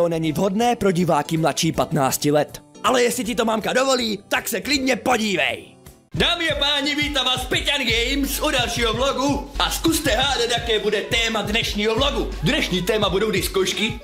To není vhodné pro diváky mladší 15 let. Ale jestli ti to mámka dovolí, tak se klidně podívej. Dámy a páni, vítám vás Peťan Games u dalšího vlogu a zkuste hádat, jaké bude téma dnešního vlogu. Dnešní téma budou diskošky.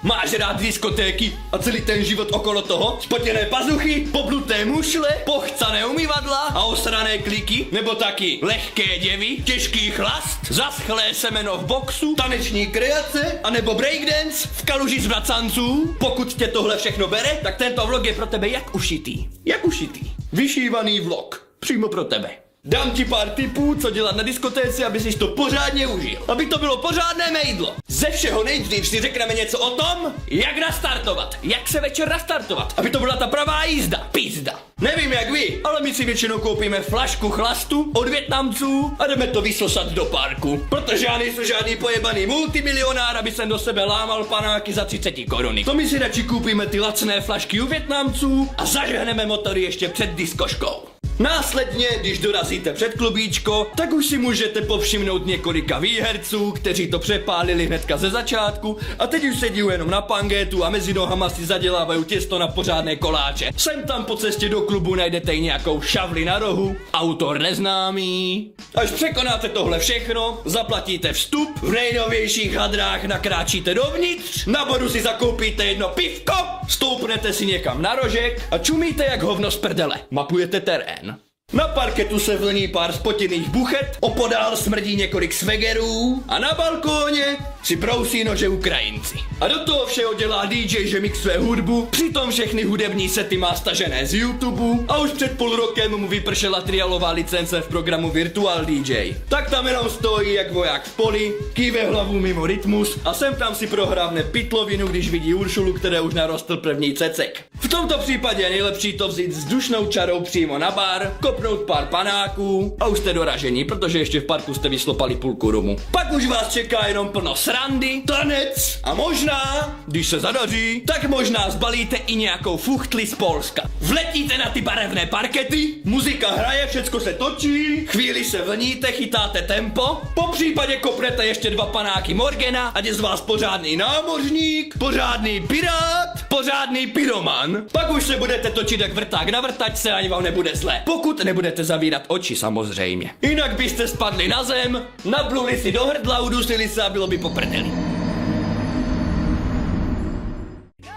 Máš rád diskotéky a celý ten život okolo toho? Spotěné pazuchy, pobluté mušle, pochcané umyvadla a osrané kliky? Nebo taky lehké děvy, těžký chlast, zaschlé semeno v boxu, taneční kreace, anebo breakdance v kaluži z vracanců? Pokud tě tohle všechno bere, tak tento vlog je pro tebe jak ušitý. Jak ušitý. Vyšívaný vlog. Přímo pro tebe. Dám ti pár tipů, co dělat na diskotéce, aby si to pořádně užil. Aby to bylo pořádné mejdlo. Ze všeho nejdřív si řekneme něco o tom, jak nastartovat. Jak se večer nastartovat. Aby to byla ta pravá jízda. Pizda. Nevím jak vy, ale my si většinou koupíme flašku chlastu od Vietnamců a jdeme to vysosat do parku. Protože já nejsem žádný pojebaný multimilionár, aby jsem do sebe lámal panáky za 30 koruny. To my si radši koupíme ty lacné flašky u Vietnamců a zažehneme motory ještě před diskoškou. Následně, když dorazíte před klubíčko, tak už si můžete povšimnout několika výherců, kteří to přepálili hnedka ze začátku a teď už sedí jenom na pangétu a mezi nohama si zadělávají těsto na pořádné koláče. Sem tam po cestě do klubu najdete i nějakou šavli na rohu, autor neznámý. Až překonáte tohle všechno, zaplatíte vstup, v nejnovějších hadrách nakráčíte dovnitř, na bodu si zakoupíte jedno pivko, stoupnete si někam na rožek a čumíte jak hovno z prdele. Mapujete terén. Na parketu se vlní pár spotěných buchet, opodál smrdí několik svegerů a na balkóně si brousí nože Ukrajinci. A do toho všeho dělá DJ, že mixuje hudbu, přitom všechny hudební sety má stažené z YouTube a už před půl rokem mu vypršela trialová licence v programu Virtual DJ. Tak tam jenom stojí jak voják v poli, kýve hlavu mimo rytmus a sem tam si prohrávne pitlovinu, když vidí Uršulu, které už narostl první cecek. V tomto případě je nejlepší to vzít vzdušnou čarou přímo na bar, kopnout pár panáků a už jste doražení, protože ještě v parku jste vyslopali půlku rumu. Pak už vás čeká jenom plno srandy, tanec a možná, když se zadaří, tak možná zbalíte i nějakou fuchtli z Polska. Vletíte na ty barevné parkety, muzika hraje, všecko se točí, chvíli se vlníte, chytáte tempo, po případě kopnete ještě 2 panáky Morgana, ať je z vás pořádný námořník, pořádný pirát, pořádný pyroman. Pak už se budete točit jak vrták na vrtačce, ani vám nebude zle. Pokud nebudete zavírat oči samozřejmě. Jinak byste spadli na zem, nabluli si do hrdla, udusili se a bylo by po prdeli.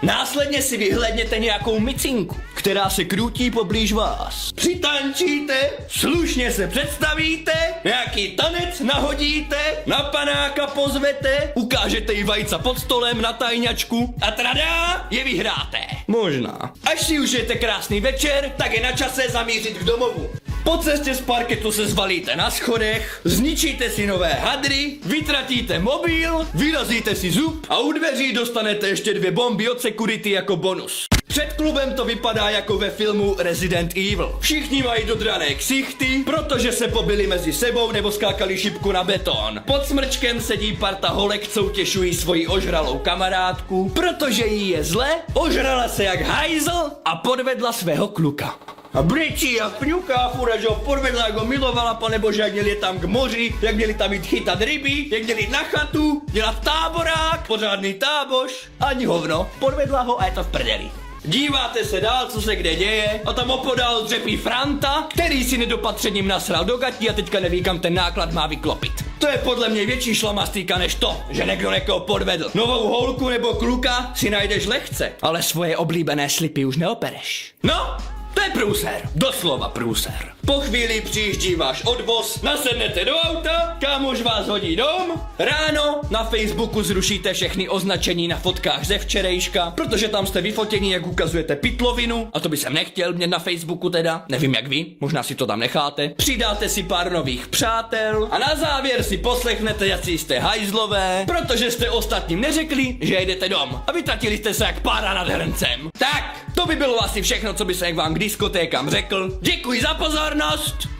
Následně si vyhlédněte nějakou micinku, která se krutí poblíž vás. Přitančíte, slušně se představíte, nějaký tanec nahodíte, na panáka pozvete, ukážete jí vajca pod stolem na tajňačku a tradá, je vyhráté. Možná. Až si užijete krásný večer, tak je na čase zamířit k domovu. Po cestě z parketu se zvalíte na schodech, zničíte si nové hadry, vytratíte mobil, vyrazíte si zub a u dveří dostanete ještě 2 bomby od security jako bonus. Před klubem to vypadá jako ve filmu Resident Evil. Všichni mají dodrané ksichty, protože se pobili mezi sebou nebo skákali šipku na beton. Pod smrčkem sedí parta holek, co utěšují svoji ožralou kamarádku, protože jí je zle, ožrala se jak hajzl a podvedla svého kluka. A brečí a fňuká fura, že ho podvedla, jak ho milovala, panebože, jak měli tam k moři, jak měli tam jít chytat ryby, jak měli na chatu, dělat táborák, pořádný tábož, ani hovno, podvedla ho a je to v prdeli. Díváte se dál, co se kde děje, a tam opodál dřepí Franta, který si nedopatřením nasral do gatí a teďka neví, kam ten náklad má vyklopit. To je podle mě větší šlamastýka než to, že někdo někoho podvedl. Novou holku nebo kluka si najdeš lehce, ale svoje oblíbené slipy už neopereš. No, to je průser, doslova průser. Po chvíli přijíždí váš odvoz, nasednete do auta, kámoš vás hodí dom, ráno na Facebooku zrušíte všechny označení na fotkách ze včerejška, protože tam jste vyfotěni, jak ukazujete pitlovinu, a to by jsem nechtěl mít na Facebooku teda, nevím jak vy, možná si to tam necháte. Přidáte si pár nových přátel a na závěr si poslechnete, jací jste hajzlové, protože jste ostatním neřekli, že jedete dom a vytratili jste se jak pára nad hrncem. Tak, to by bylo asi všechno, co by jsem vám k diskotékám řekl. Děkuji za pozornost.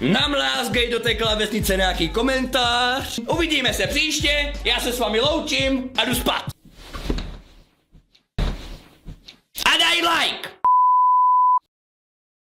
Namlázgej do té klávesnice nějaký komentář. Uvidíme se příště, já se s vámi loučím a jdu spát. A daj like!